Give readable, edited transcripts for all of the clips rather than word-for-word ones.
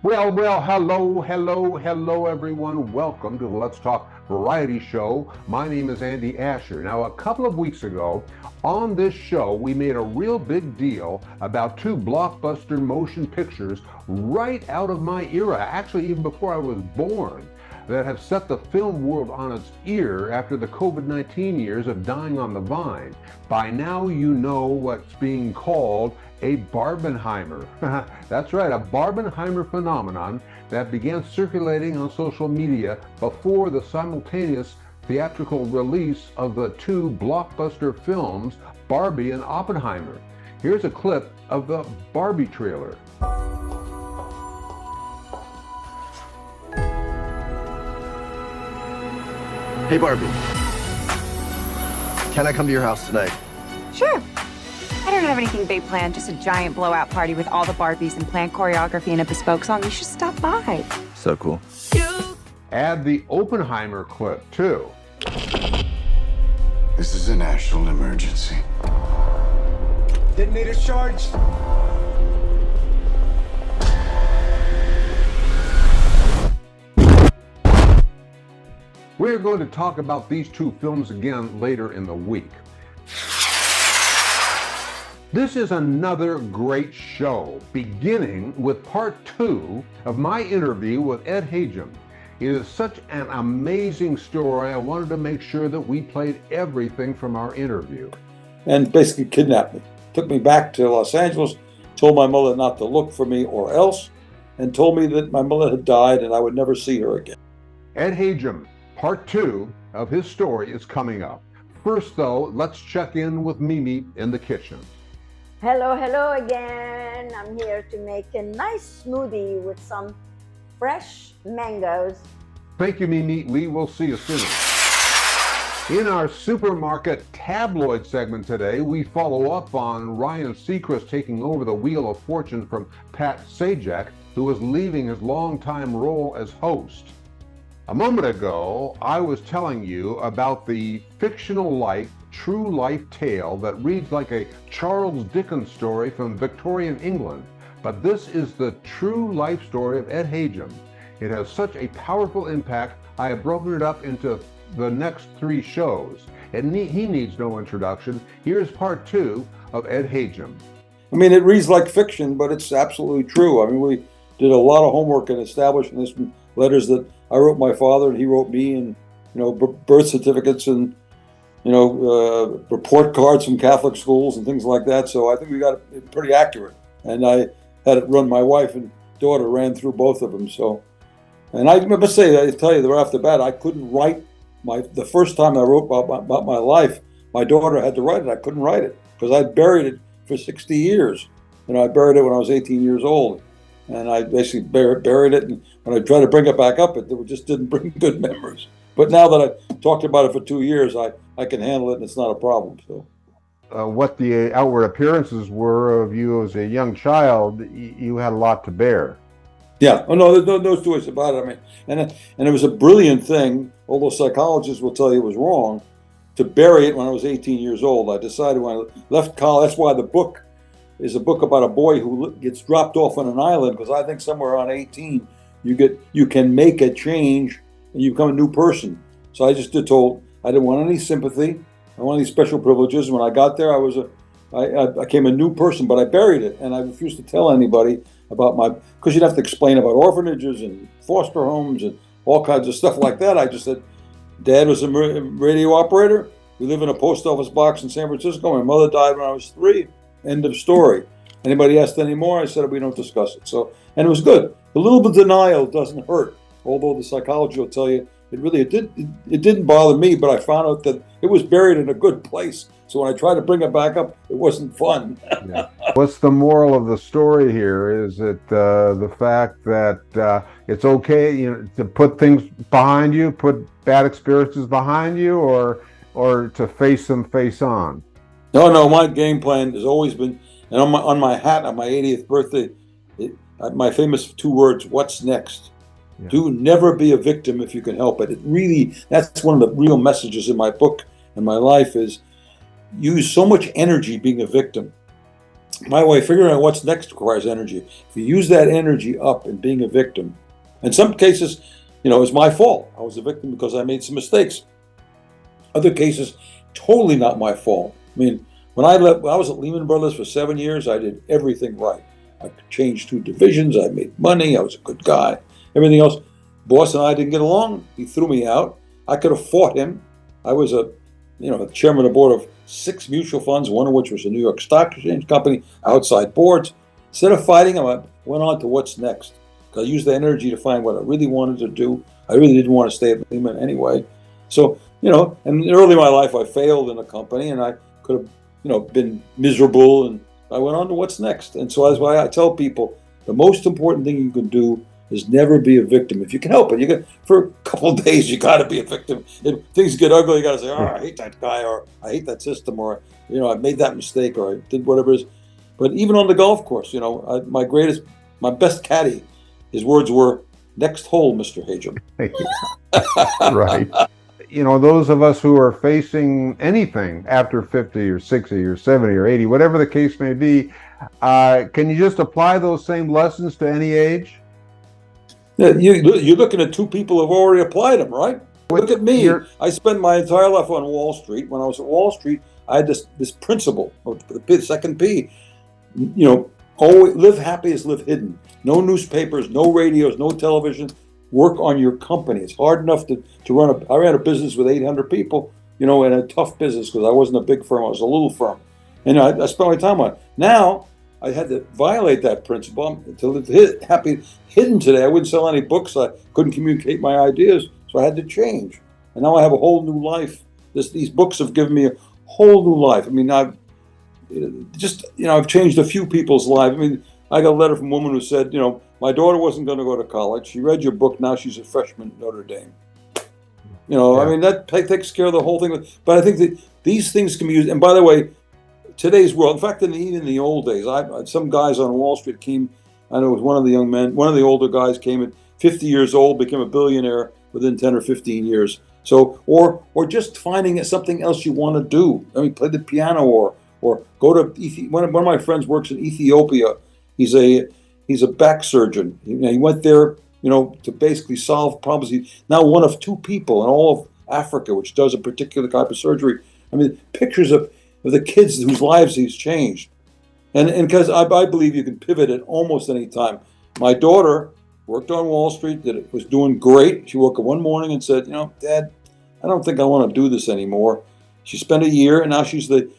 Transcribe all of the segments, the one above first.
Hello, everyone. Welcome to the Let's Talk Variety Show. My name is Andy Asher. Now, a couple of weeks ago on this show, we made a real big deal about two blockbuster motion pictures right out of my era, actually even before I was born, that have set the film world on its ear after the COVID-19 years of dying on the vine. By now you know what's being called a Barbenheimer. That's right, a Barbenheimer phenomenon that began circulating on social media before the simultaneous theatrical release of the two blockbuster films, Barbie and Oppenheimer. Here's a clip of the Barbie trailer. Hey Barbie, can I come to your house tonight? Sure. I don't have anything big planned, just a giant blowout party with all the Barbies and planned choreography and a bespoke song. You should stop by. So cool. Add the Oppenheimer clip too. This is a national emergency. Detonator charged. We're going to talk about these two films again later in the week. This is another great show, beginning with part 2 of my interview with Ed Hajim. It is such an amazing story. I wanted to make sure that we played everything from our interview. And basically kidnapped me. Took me back to Los Angeles, told my mother not to look for me or else, and told me that my mother had died and I would never see her again. Ed Hajim, part 2 of his story is coming up. First though, let's check in with Mimi in the kitchen. Hello again. I'm here to make a nice smoothie with some fresh mangoes. Thank you, Mimi. We will see you soon. In our supermarket tabloid segment today, we follow up on Ryan Seacrest taking over the Wheel of Fortune from Pat Sajak, who is leaving his longtime role as host. A moment ago, I was telling you about the fictional-like, true-life tale that reads like a Charles Dickens story from Victorian England. But this is the true life story of Ed Hajim. It has such a powerful impact, I have broken it up into the next 3 shows. And he needs no introduction. Here's part 2 of Ed Hajim. I mean, it reads like fiction, but it's absolutely true. I mean, we did a lot of homework in establishing this, letters that I wrote my father and he wrote me, and birth certificates and report cards from Catholic schools and things like that. So I think we got it pretty accurate. And I had it run. My wife and daughter ran through both of them. So, and I must say, I tell you that right off the bat, I couldn't write the first time I wrote about my life. My daughter had to write it. I couldn't write it because I'd buried it for 60 years. I buried it when I was 18 years old. And I basically buried it. And when I tried to bring it back up, it just didn't bring good memories. But now that I've talked about it for 2 years, I can handle it and it's not a problem. So, what the outward appearances were of you as a young child, you had a lot to bear. Yeah. Oh no, there's no two ways about it. I mean, and it was a brilliant thing, although psychologists will tell you it was wrong, to bury it when I was 18 years old. I decided when I left college. That's why the book is a book about a boy who gets dropped off on an island, because I think somewhere around 18 you can make a change and you become a new person. So I just told I didn't want any sympathy. I didn't want any special privileges. When I got there, I became a new person, but I buried it, and I refused to tell anybody about because you'd have to explain about orphanages and foster homes and all kinds of stuff like that. I just said, Dad was a radio operator. We live in a post office box in San Francisco. My mother died when I was 3. End of story. Anybody asked any more, I said we don't discuss it. So, and it was good. A little bit of denial doesn't hurt, although the psychology will tell you it didn't bother me, but I found out that it was buried in a good place. So when I tried to bring it back up, it wasn't fun. Yeah. What's the moral of the story here? Is it the fact that it's okay, to put things behind you, put bad experiences behind you, or to face them face on? No. My game plan has always been, and on my hat on my 80th birthday, my famous 2 words: "What's next?" Yeah. Do never be a victim if you can help it. That's one of the real messages in my book and my life is use so much energy being a victim my way, figuring out what's next requires energy. If you use that energy up in being a victim, in some cases, it's my fault. I was a victim because I made some mistakes. Other cases, totally not my fault. I mean, when I was at Lehman Brothers for 7 years, I did everything right. I changed 2 divisions. I made money. I was a good guy. Everything else, boss and I didn't get along. He threw me out. I could have fought him. I was a chairman of the board of 6 mutual funds, one of which was a New York Stock Exchange company, outside boards. Instead of fighting him, I went on to what's next. I used the energy to find what I really wanted to do. I really didn't want to stay at Lehman anyway. So, and early in my life, I failed in a company, and I could have, been miserable, and I went on to what's next. And so that's why I tell people the most important thing you can do is never be a victim. If you can help it, for a couple of days, you got to be a victim. If things get ugly, you got to say, I hate that guy, or I hate that system, or, I made that mistake, or I did whatever it is. But even on the golf course, my best caddy, his words were, "Next hole, Mr. Hajim." Right. Those of us who are facing anything after 50 or 60 or 70 or 80, whatever the case may be, can you just apply those same lessons to any age? Yeah, you're looking at 2 people who've already applied them, right? Look at me. I spent my entire life on Wall Street. When I was at Wall Street, I had this principle, the second P, always live happy as live hidden. No newspapers, no radios, no television. Work on your company. It's hard enough to run I ran a business with 800 people, in a tough business because I wasn't a big firm. I was a little firm. And I spent my time on it. Now, I had to violate that principle to live happy hidden today. I wouldn't sell any books. I couldn't communicate my ideas. So I had to change. And now I have a whole new life. These books have given me a whole new life. I mean, I've changed a few people's lives. I mean, I got a letter from a woman who said, my daughter wasn't going to go to college. She read your book. Now she's a freshman at Notre Dame. I mean, that takes care of the whole thing. But I think that these things can be used. And by the way, today's world, in fact, even in the old days, some guys on Wall Street came, I know it was one of the young men, one of the older guys came at 50 years old, became a billionaire within 10 or 15 years. So, or just finding something else you want to do. I mean, play the piano or go to, one of my friends works in Ethiopia. He's a back surgeon. He went there, to basically solve problems. He's now one of 2 people in all of Africa which does a particular type of surgery. I mean, pictures of the kids whose lives he's changed. And because I believe you can pivot at almost any time. My daughter worked on Wall Street, was doing great. She woke up one morning and said, Dad, I don't think I want to do this anymore. She spent a year, and now she's the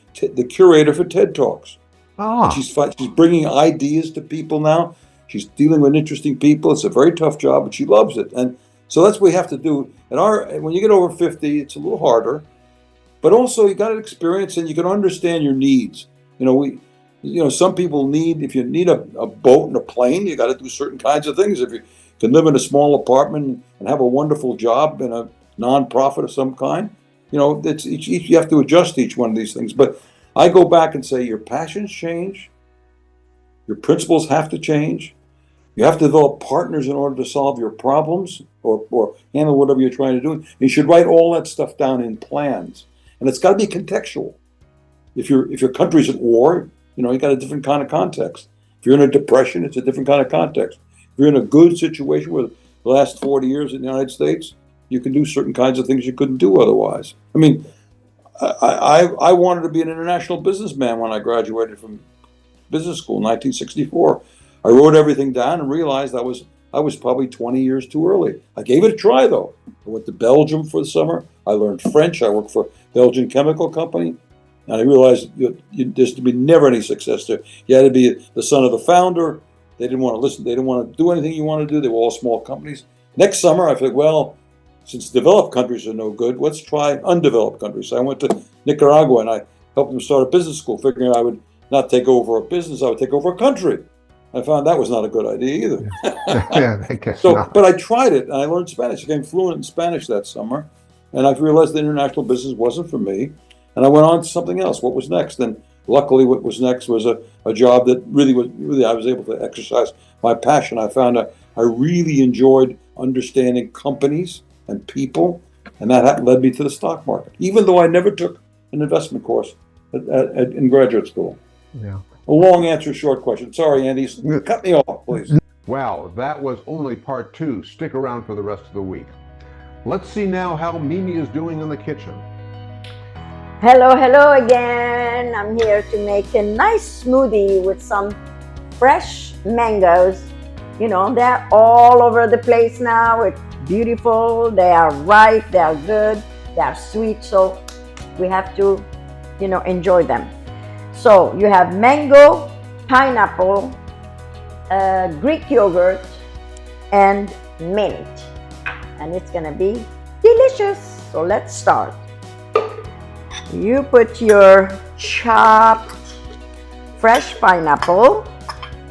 curator for TED Talks. And she's bringing ideas to people now. She's dealing with interesting people. It's a very tough job, but she loves it. And so that's what we have to do. When you get over 50, it's a little harder. But also, you got to experience and you can understand your needs. Some people if you need a boat and a plane, you got to do certain kinds of things. If you can live in a small apartment and have a wonderful job in a nonprofit of some kind, you have to adjust each one of these things. But I go back and say your passions change, your principles have to change. You have to develop partners in order to solve your problems or handle whatever you're trying to do. You should write all that stuff down in plans. And it's got to be contextual. If your country's at war, you got a different kind of context. If you're in a depression, it's a different kind of context. If you're in a good situation with the last 40 years in the United States, you can do certain kinds of things you couldn't do otherwise. I mean, I wanted to be an international businessman when I graduated from business school in 1964. I wrote everything down and realized I was probably 20 years too early. I gave it a try, though. I went to Belgium for the summer. I learned French. I worked for a Belgian chemical company. And I realized there's to be never any success there. You had to be the son of the founder. They didn't want to listen. They didn't want to do anything you want to do. They were all small companies. Next summer, I thought, well, since developed countries are no good, let's try undeveloped countries. So I went to Nicaragua and I helped them start a business school, figuring I would not take over a business, I would take over a country. I found that was not a good idea either. Yeah, I guess not. But I tried it and I learned Spanish. I became fluent in Spanish that summer. And I realized the international business wasn't for me. And I went on to something else. What was next? And luckily what was next was a job that really I was able to exercise my passion. I found I really enjoyed understanding companies and people, and that led me to the stock market, even though I never took an investment course in graduate school. Yeah. a long answer, short question. Sorry, Andy. Cut me off, please. Well, that was only part 2. Stick around for the rest of the week. Let's see now how Mimi is doing in the kitchen. Hello, hello again. I'm here to make a nice smoothie with some fresh mangoes. You know, they're all over the place now. It's beautiful. They are ripe. They are good. They are sweet. So we have to, enjoy them. So you have mango, pineapple, Greek yogurt, and mint. And it's gonna be delicious. So let's start. You put your chopped fresh pineapple,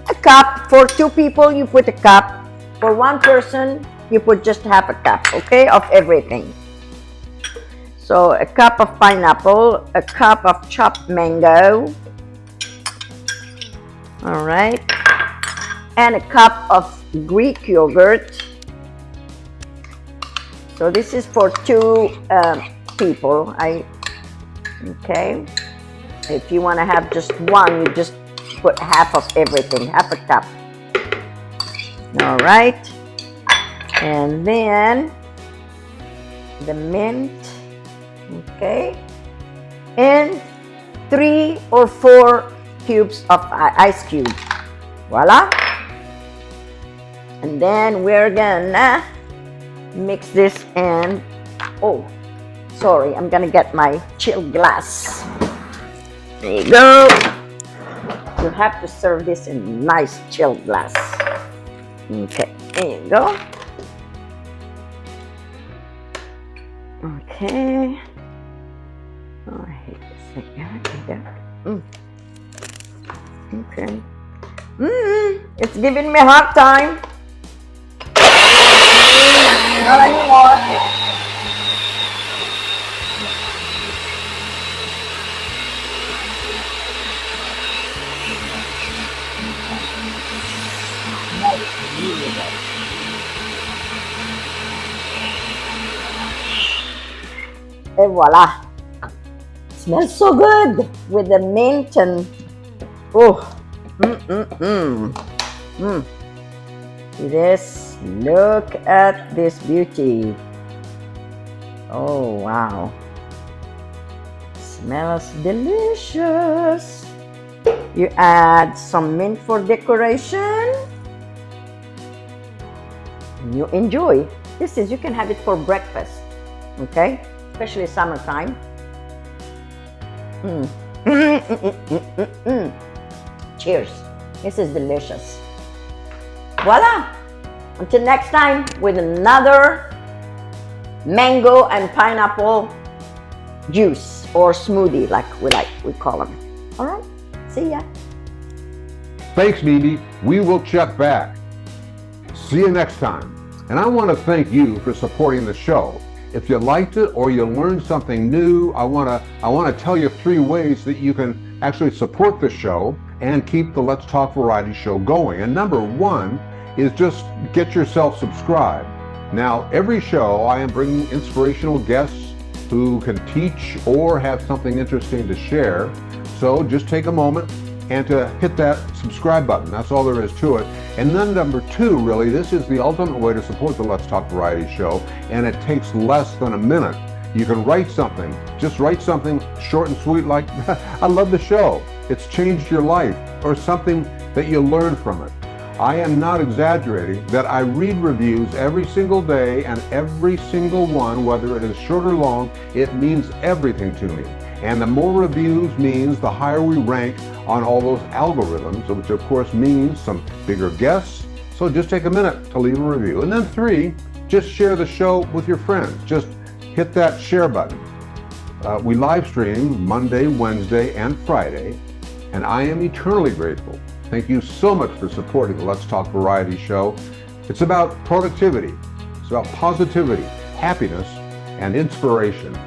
a cup. For 2 people, you put a cup. For 1 person, you put just half a cup, okay, of everything. So a cup of pineapple, a cup of chopped mango, all right, and a cup of Greek yogurt. So this is for 2 people. Okay. If you want to have just 1, you just put half of everything, half a cup. All right. And then the mint, okay, and 3 or 4 cubes of ice cube. Voila. And then we're gonna mix this and, oh, sorry, I'm gonna get my chilled glass. There you go. You have to serve this in nice chilled glass. Okay, there you go. Okay. Oh, I hate this thing. Okay. It's giving me a hard time. Not anymore. And voila. Smells so good with the mint and This, look at this beauty. Oh wow. Smells delicious. You add some mint for decoration. You enjoy. You can have it for breakfast. Okay? Especially summertime. Cheers. This is delicious. Voila! Until next time with another mango and pineapple juice or smoothie like we call them. All right? See ya. Thanks, Mimi. We will check back. See you next time. And I want to thank you for supporting the show. If you liked it or you learned something new, I want to tell you 3 ways that you can actually support the show and keep the Let's Talk Variety show going. And number 1 is just get yourself subscribed. Now, every show I am bringing inspirational guests who can teach or have something interesting to share. So just take a moment and to hit that subscribe button. That's all there is to it. And then number 2, really, this is the ultimate way to support the Let's Talk Variety show, and it takes less than a minute. You can write something, just write something short and sweet like, I love the show, it's changed your life, or something that you learned from it. I am not exaggerating that I read reviews every single day, and every single one, whether it is short or long, it means everything to me. And the more reviews means the higher we rank on all those algorithms, which of course means some bigger guests. So just take a minute to leave a review. And then 3, just share the show with your friends. Just hit that share button. We live stream Monday, Wednesday, and Friday, and I am eternally grateful. Thank you so much for supporting the Let's Talk Variety show. It's about productivity. It's about positivity, happiness, and inspiration.